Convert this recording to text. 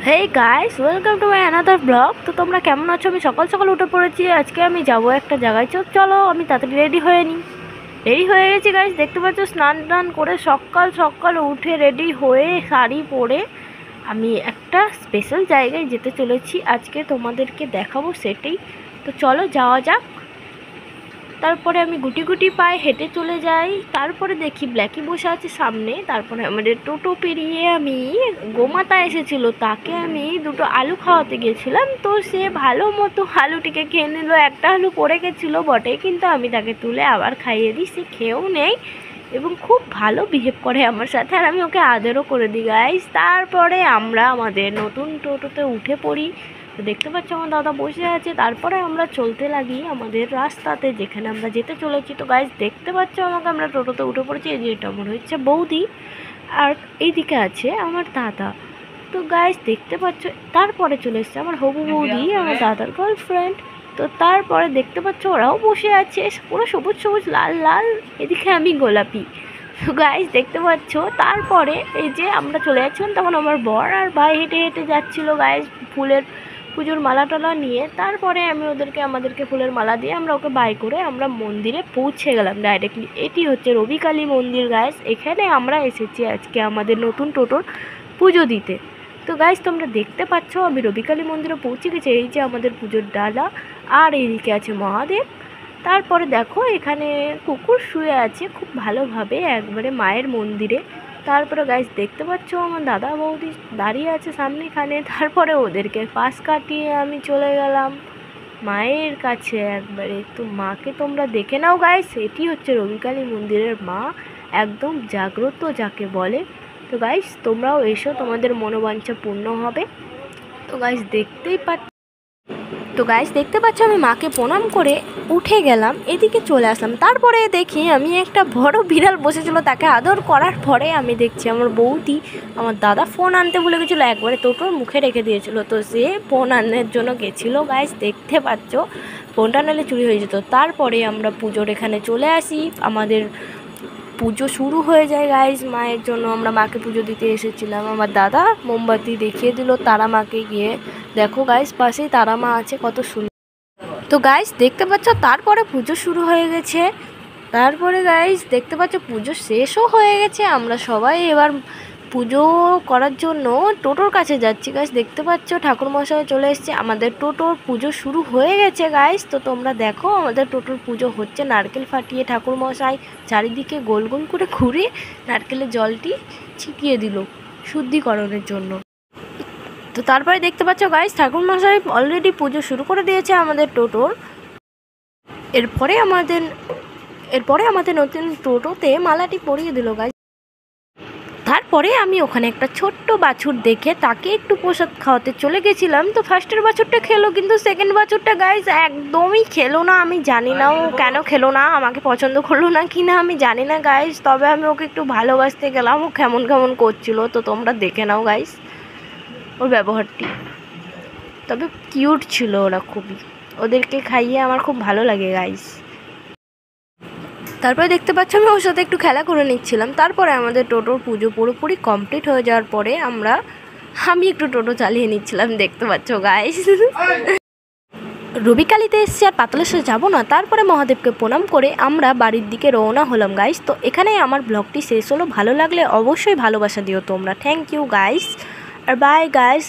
Hey guys, welcome to my another blog. তো তোমরা কেমন আছো? আমি সকাল সকাল উঠে পড়েছি। আজকে আমি যাব একটা জায়গায়। চলো আমি তাড়াতাড়ি রেডি হয়ে নিই। রেডি হয়ে গেছি গাইস, দেখতে পাচ্ছ স্নান টান করে সকাল সকাল উঠে রেডি হয়ে শাড়ি পরে আমি একটা স্পেশাল জায়গায় যেতে চলেছি। আজকে তোমাদেরকে দেখাবো সেটাই। তো চলো যাওয়া যাক। তারপরে আমি গুটি গুটি পায়ে হেঁটে চলে যাই। তারপরে দেখি ব্ল্যাকি বসে আছে সামনে। তারপরে আমাদের টোটো পেরিয়ে আমি গোমাতা এসেছিল, তাকে আমি দুটো আলু খাওয়াতে গেছিলাম। তো সে ভালো মতো আলুটিকে খেয়ে নিল। একটা আলু পড়ে গেছিলো বটে, কিন্তু আমি তাকে তুলে আবার খাইয়ে দিই। সে খেয়েও নেই এবং খুব ভালো বিহেভ করে আমার সাথে, আর আমি ওকে আদরও করে দিই গাইস। তারপরে আমরা আমাদের নতুন টোটোতে উঠে পড়ি। তো দেখতে পাচ্ছ আমার দাদা বসে আছে। তারপরে আমরা চলতে লাগি আমাদের রাস্তাতে, যেখানে আমরা যেতে চলেছি। তো গাইস দেখতে পাচ্ছ আমাকে, আমরা টোটোতে উঠে পড়েছি। এই যে এটা মনে হচ্ছে বৌদি, আর এইদিকে আছে আমার দাদা। তো গাইস দেখতে পাচ্ছ, তারপরে চলে এসছে আমার হবু বৌদি, আমার দাদার গার্লফ্রেন্ড। তো তারপরে দেখতে পাচ্ছ ওরাও বসে আছে, পুরো সবুজ সবুজ লাল লাল, এদিকে আমি গোলাপি। তো গাইস দেখতে পাচ্ছ, তারপরে এই যে আমরা চলে যাচ্ছিলাম, তখন আমার বর আর ভাই হেঁটে হেঁটে যাচ্ছিলো গাইস ফুলের পুজোর মালা টালা নিয়ে। তারপরে আমি আমাদেরকে ফুলের মালা দিয়ে আমরা ওকে বাই করে আমরা মন্দিরে পৌঁছে গেলাম ডাইরেক্টলি। এটি হচ্ছে রবিকালী মন্দির গাইস। এখানে আমরা এসেছি আজকে আমাদের নতুন টোটোর পুজো দিতে। তো গাইস তোমরা দেখতে পাচ্ছ আমি রবিকালী মন্দিরে পৌঁছে গেছি। এই যে আমাদের পুজোর ডালা, আর এইদিকে আছে মহাদেব। তারপরে দেখো এখানে কুকুর শুয়ে আছে খুব ভালোভাবে একবারে মায়ের মন্দিরে। তারপরে গাইস দেখতে পাচ্ছ আমার দাদা বৌদি দাঁড়িয়ে আছে সামনেখানে। তারপরে ওদেরকে পাশ কাটিয়ে আমি চলে গেলাম মায়ের কাছে একবারে। তো মাকে তোমরা দেখে নাও গাইস, এটি হচ্ছে রবিকালী মন্দিরের মা, একদম জাগ্রত যাকে বলে। তো গাইস তোমরাও এসো, তোমাদের মনোবাঞ্ছা পূর্ণ হবে। তো গাইস দেখতে পাচ্ছ আমি মাকে প্রণাম করে উঠে গেলাম, এদিকে চলে আসলাম। তারপরে দেখি আমি একটা বড় বিড়াল বসেছিল, তাকে আদর করার পরে আমি দেখছি আমার বৌদি আমার দাদা ফোন আনতে ভুলে গেছিলো, একবারে টোটোর মুখে রেখে দিয়েছিল। তো সে ফোন আনার জন্য গেছিলো গাইস, দেখতে পাচ্ছ ফোনটা নাহলে চুরি হয়ে যেত। তারপরে আমরা পুজোর এখানে চলে আসি, আমাদের পুজো শুরু হয়ে যায় গাইস। মায়ের জন্য আমরা মাকে পুজো দিতে এসেছিলাম। আমার দাদা মোমবাতি দেখিয়ে দিল তারা মাকে গিয়ে। দেখো গাইস পাশেই তারা মা আছে, কত সুন্দর। তো গাইস দেখতে পাচ্ছ তারপরে পুজো শুরু হয়ে গেছে। তারপরে গাইস দেখতে পাচ্ছ পুজো শেষও হয়ে গেছে। আমরা সবাই এবার পুজো করার জন্য টোটোর কাছে যাচ্ছি গাইস। দেখতে পাচ্ছ ঠাকুরমশাই চলে এসছে, আমাদের টোটোর পুজো শুরু হয়ে গেছে গাইস। তো তোমরা দেখো আমাদের টোটোর পুজো হচ্ছে, নারকেল ফাটিয়ে ঠাকুরমশাই চারিদিকে গোল গোল করে ঘুরে নারকেলের জলটি ছিটিয়ে দিল শুদ্ধিকরণের জন্য। তো তারপরে দেখতে পাচ্ছ গাইস ঠাকুরমশাই অলরেডি পুজো শুরু করে দিয়েছে আমাদের টোটোর। এরপরে আমাদের নতুন টোটোতে মালাটি পরিয়ে দিল গাইস। তারপরে আমি ওখানে একটা ছোট্ট বাছুর দেখে তাকে একটু প্রসাদ খাওয়াতে চলে গেছিলাম। তো ফার্স্টের বাছুরটা খেলো, কিন্তু সেকেন্ড বাছুরটা গাইস একদমই খেলো না। আমি জানি না ও কেন খেলো না, আমাকে পছন্দ করলো না কি না আমি জানি না গাইস। তবে আমি ওকে একটু ভালোবাসতে গেলাম, ও কেমন কেমন করছিল। তো তোমরা দেখে নাও গাইস ওর ব্যবহারটি। তবে কিউট ছিল ওরা খুবই, ওদেরকে খাইয়ে আমার খুব ভালো লাগে গাইস। তারপরে দেখতে পাচ্ছ আমি ওর সাথে একটু খেলা করে নিচ্ছিলাম। তারপরে আমাদের টোটোর পুজো পুরোপুরি কমপ্লিট হয়ে যাওয়ার পরে আমি একটু টোটো চালিয়ে নিচ্ছিলাম, দেখতে পাচ্ছ গাইস। রবিকালীতে এসছি আর পাতালেশ্বর যাবো না। তারপরে মহাদেবকে প্রণাম করে আমরা বাড়ির দিকে রওনা হলাম গাইস। তো এখানেই আমার ব্লগটি শেষ হলো। ভালো লাগলে অবশ্যই ভালোবাসা দিও তোমরা। থ্যাংক ইউ গাইস, আর বাই গাইস।